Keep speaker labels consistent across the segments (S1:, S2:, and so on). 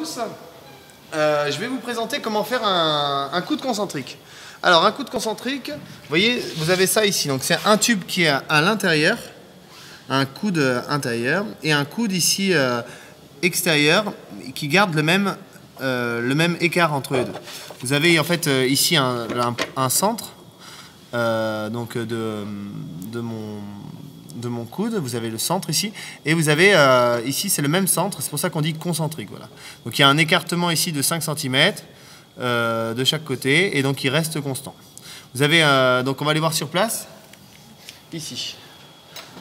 S1: tous, je vais vous présenter comment faire un coude concentrique. Alors un coude concentrique, vous voyez, vous avez ça ici, donc c'est un tube qui est à l'intérieur, un coude intérieur, et un coude ici extérieur qui garde le même écart entre les deux. Vous avez en fait ici un centre donc de mon coude, vous avez le centre ici, et vous avez ici c'est le même centre, c'est pour ça qu'on dit concentrique. Voilà. Donc il y a un écartement ici de 5 cm de chaque côté, et donc il reste constant. Vous avez, donc on va aller voir sur place, ici.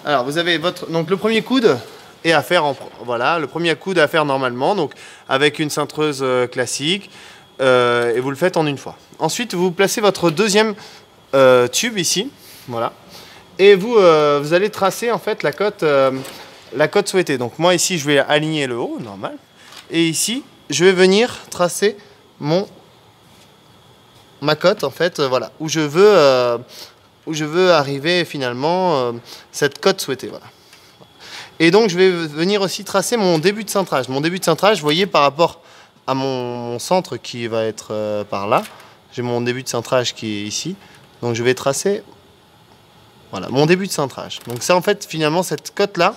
S1: Alors vous avez donc le premier coude est à faire, voilà, le premier coude à faire normalement, donc avec une cintreuse classique, et vous le faites en une fois. Ensuite vous placez votre deuxième tube ici, voilà. Et vous allez tracer en fait la cote souhaitée. Donc moi ici je vais aligner le haut, normal. Et ici je vais venir tracer ma cote en fait, voilà, où je veux arriver finalement cette cote souhaitée, voilà. Et donc je vais venir aussi tracer mon début de cintrage. Mon début de cintrage, vous voyez par rapport à mon centre qui va être par là. J'ai mon début de cintrage qui est ici. Donc je vais tracer, voilà, mon début de cintrage. Donc ça en fait finalement cette cote là,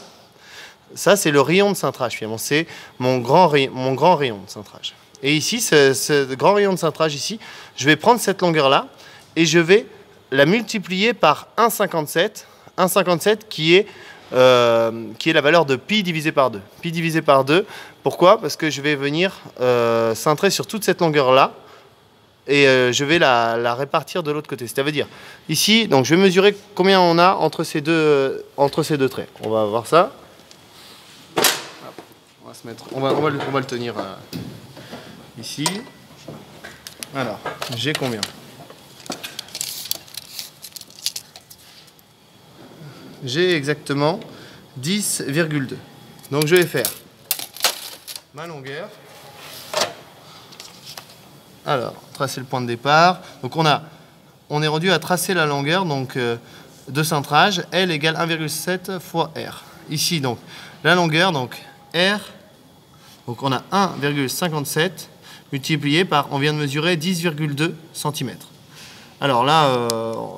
S1: ça c'est le rayon de cintrage finalement, c'est mon grand rayon de cintrage. Et ici, ce grand rayon de cintrage ici, je vais prendre cette longueur là et je vais la multiplier par 1,57 qui est la valeur de pi divisé par 2. Pi divisé par 2, pourquoi? Parce que je vais venir cintrer sur toute cette longueur là. Et je vais la répartir de l'autre côté. C'est-à-dire, ici, donc je vais mesurer combien on a entre ces deux traits. On va voir ça. On va se mettre, on va le tenir ici. Alors, j'ai combien? J'ai exactement 10,2. Donc je vais faire ma longueur. Alors, tracer le point de départ. Donc on est rendu à tracer la longueur donc, de cintrage. L égale 1,7 fois R. Ici, donc, la longueur, donc R, donc on a 1,57 multiplié par, on vient de mesurer 10,2 cm. Alors là,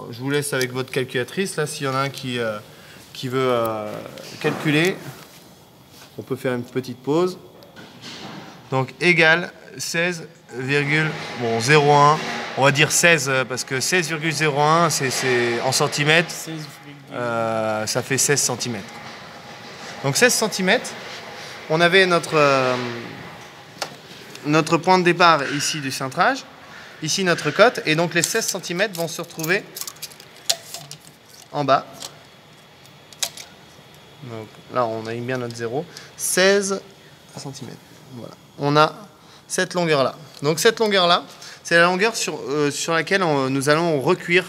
S1: je vous laisse avec votre calculatrice. Là, s'il y en a un qui veut calculer, on peut faire une petite pause. Donc, égale 16,01, on va dire 16 parce que 16,01 c'est en centimètres, ça fait 16 cm. Donc 16 cm, on avait notre point de départ ici du cintrage, ici notre cote, et donc les 16 cm vont se retrouver en bas. Donc là on a mis bien notre 0, 16 cm. Voilà. On a cette longueur là. Donc cette longueur là, c'est la longueur sur laquelle nous allons recuire,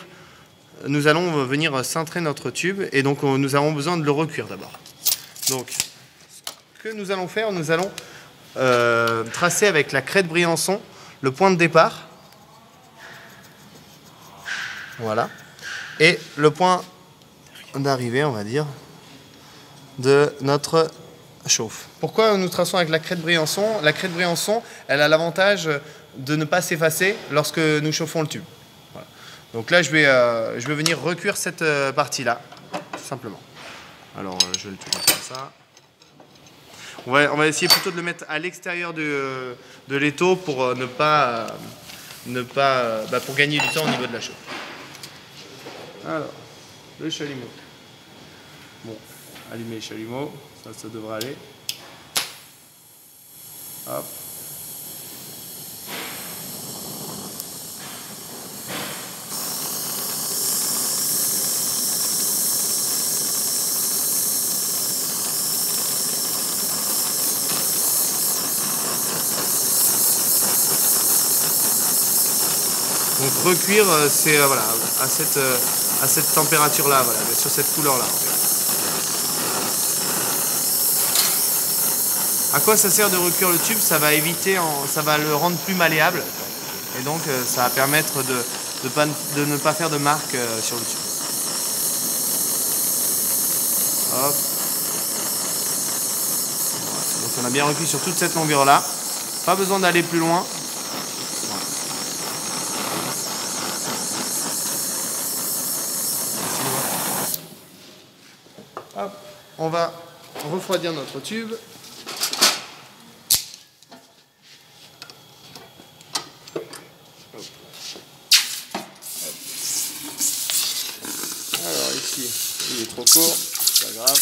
S1: nous allons venir cintrer notre tube, et donc nous avons besoin de le recuire d'abord. Donc ce que nous allons faire, nous allons tracer avec la craie de Briançon le point de départ, voilà, et le point d'arrivée, on va dire, de notre chauffe. Pourquoi nous traçons avec la craie de Briançon? La craie de Briançon, elle a l'avantage de ne pas s'effacer lorsque nous chauffons le tube. Voilà. Donc là, je vais venir recuire cette partie-là, tout simplement. Alors, je vais le tourner comme ça. On va essayer plutôt de le mettre à l'extérieur de l'étau pour pour gagner du temps au niveau de la chauffe. Alors, le chalumeau. Bon, allumer le chalumeau. Ça devrait aller. Hop. Donc recuire, c'est voilà, à cette température-là, voilà, sur cette couleur-là. À quoi ça sert de recuire le tube? Ça va éviter, ça va le rendre plus malléable, et donc ça va permettre de ne pas faire de marque sur le tube. Hop. Voilà. Donc on a bien recuit sur toute cette longueur là. Pas besoin d'aller plus loin. Hop, on va refroidir notre tube. Alors ici, il est trop court, c'est pas grave.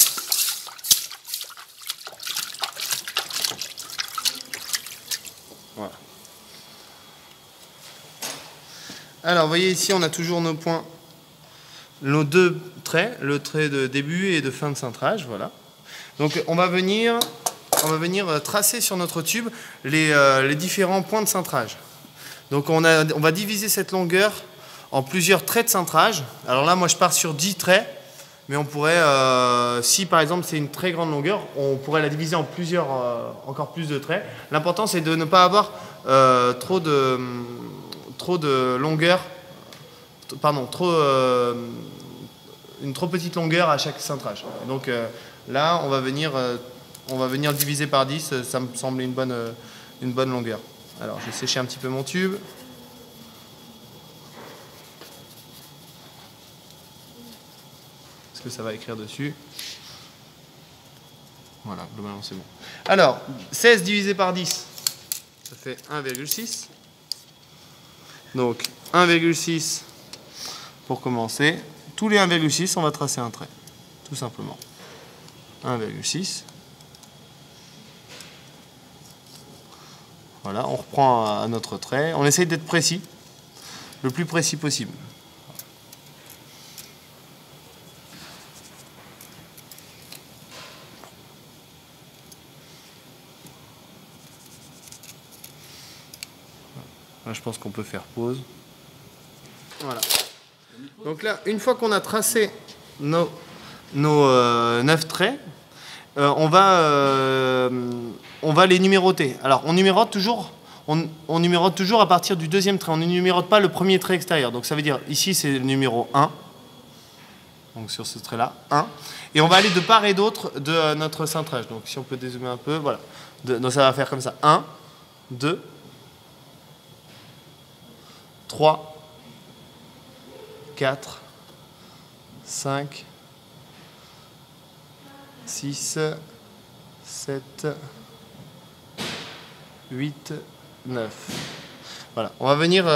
S1: Voilà. Alors vous voyez ici, on a toujours nos points, nos deux traits, le trait de début et de fin de cintrage, voilà. Donc on va venir tracer sur notre tube les différents points de cintrage. Donc on va diviser cette longueur en plusieurs traits de cintrage. Alors là, moi je pars sur 10 traits, mais on pourrait, si par exemple c'est une très grande longueur, on pourrait la diviser en plusieurs, encore plus de traits. L'important c'est de ne pas avoir trop de longueur, pardon, une trop petite longueur à chaque cintrage. Donc là, on va venir diviser par 10, ça me semble une bonne longueur. Alors, je vais sécher un petit peu mon tube. Est-ce que ça va écrire dessus? Voilà, globalement c'est bon. Alors, 16 divisé par 10, ça fait 1,6. Donc, 1,6 pour commencer. Tous les 1,6, on va tracer un trait, tout simplement. 1,6. Voilà, on reprend à notre trait. On essaye d'être précis, le plus précis possible. Là, je pense qu'on peut faire pause. Voilà. Donc là, une fois qu'on a tracé nos 9 traits, on va les numéroter. Alors, on numérote toujours à partir du deuxième trait. On ne numérote pas le premier trait extérieur. Donc, ça veut dire, ici, c'est le numéro 1. Donc, sur ce trait-là, 1. Et on va aller de part et d'autre de notre cintrage. Donc, si on peut dézoomer un peu, voilà. Donc, ça va faire comme ça. 1, 2, 3, 4, 5, 6, 7, 8, 9. Voilà, on va venir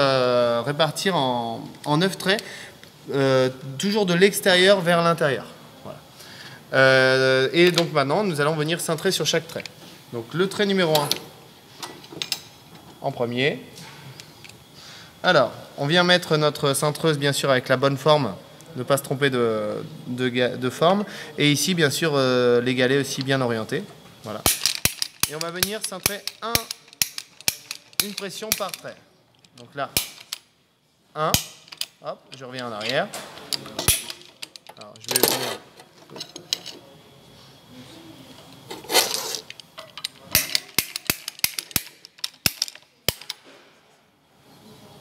S1: répartir en 9 traits, toujours de l'extérieur vers l'intérieur. Voilà. Et donc maintenant, nous allons venir cintrer sur chaque trait. Donc le trait numéro 1 en premier. Alors, on vient mettre notre cintreuse, bien sûr, avec la bonne forme, ne pas se tromper de forme. Et ici, bien sûr, les galets aussi bien orientés. Voilà. Et on va venir cintrer une pression par trait. Donc là, 1. Hop, je reviens en arrière. Alors, je vais venir.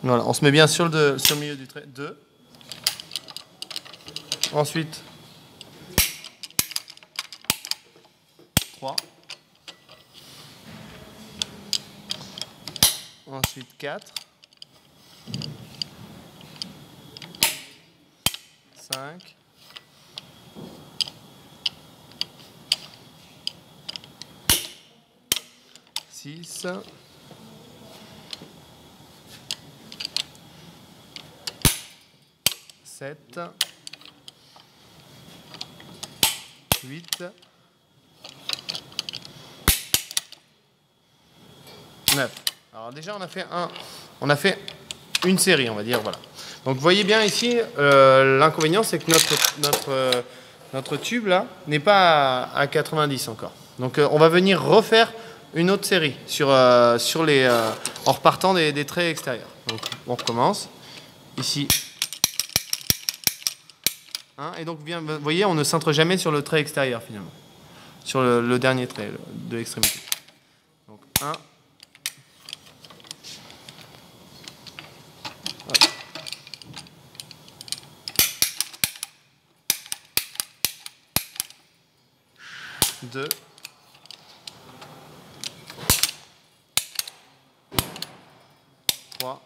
S1: Voilà, on se met bien sur le milieu du trait. 2. Ensuite, 3. Ensuite, 4. 5. 6. 7, 8, 9. Alors déjà on a fait une série, on va dire, voilà. Donc vous voyez bien ici, l'inconvénient c'est que notre tube là n'est pas à 90 encore. Donc on va venir refaire une autre série en repartant des traits extérieurs. Donc on recommence. Ici. Et donc, vous voyez, on ne cintre jamais sur le trait extérieur, finalement. Sur le dernier trait de l'extrémité. Donc, 1. Hop. 2. 3.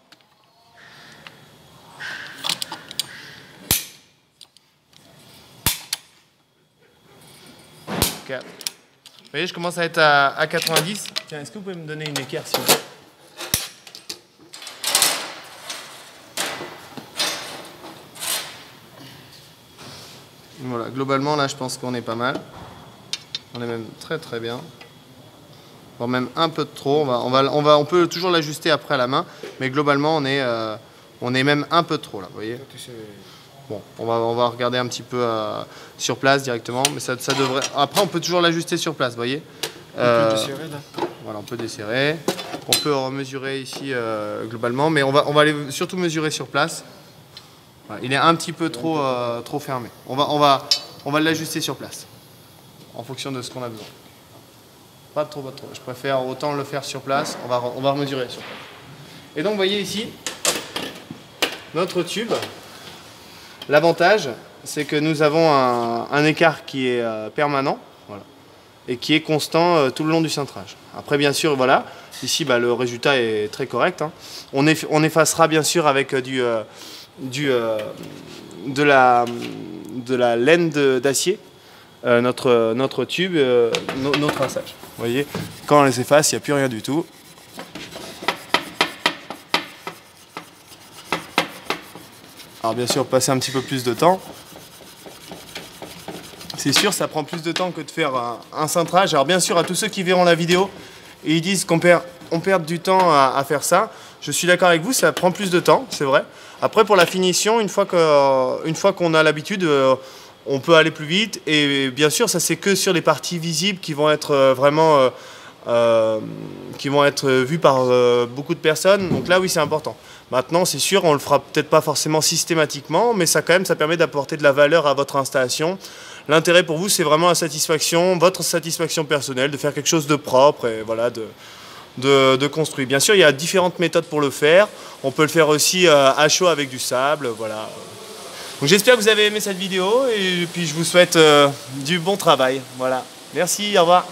S1: 4. Vous voyez, je commence à être à 90. Tiens, est-ce que vous pouvez me donner une équerre, s'il vous plaît? Voilà, globalement, là, je pense qu'on est pas mal. On est même très très bien. Voire même un peu de trop. On peut toujours l'ajuster après à la main, mais globalement, on est même un peu de trop là, vous voyez. Bon, on va regarder un petit peu sur place directement, mais ça devrait. Après, on peut toujours l'ajuster sur place, vous voyez.
S2: On peut desserrer là.
S1: Voilà, on peut desserrer. On peut remesurer ici globalement, mais on va aller surtout mesurer sur place. Voilà, il est un petit peu trop fermé. On va l'ajuster sur place, en fonction de ce qu'on a besoin. Pas de trop, pas de trop. Je préfère autant le faire sur place. On va remesurer sur place. Et donc, vous voyez ici, notre tube. L'avantage, c'est que nous avons un écart qui est permanent, voilà, et qui est constant tout le long du cintrage. Après, bien sûr, voilà, ici, le résultat est très correct. Hein. On effacera bien sûr avec de la laine d'acier notre tube, nos traçages. Vous voyez, quand on les efface, il n'y a plus rien du tout. Alors bien sûr, passer un petit peu plus de temps. C'est sûr, ça prend plus de temps que de faire un cintrage. Alors bien sûr, à tous ceux qui verront la vidéo et ils disent qu'on perd du temps à faire ça, je suis d'accord avec vous, ça prend plus de temps, c'est vrai. Après, pour la finition, une fois qu'on a l'habitude, on peut aller plus vite. Et bien sûr, ça c'est que sur les parties visibles qui vont être vraiment vues par beaucoup de personnes. Donc là, oui, c'est important. Maintenant, c'est sûr, on le fera peut-être pas forcément systématiquement, mais ça permet d'apporter de la valeur à votre installation. L'intérêt pour vous, c'est vraiment la satisfaction, votre satisfaction personnelle, de faire quelque chose de propre et voilà, de construit. Bien sûr, il y a différentes méthodes pour le faire. On peut le faire aussi à chaud avec du sable, voilà. Donc j'espère que vous avez aimé cette vidéo et puis je vous souhaite du bon travail. Voilà. Merci, au revoir.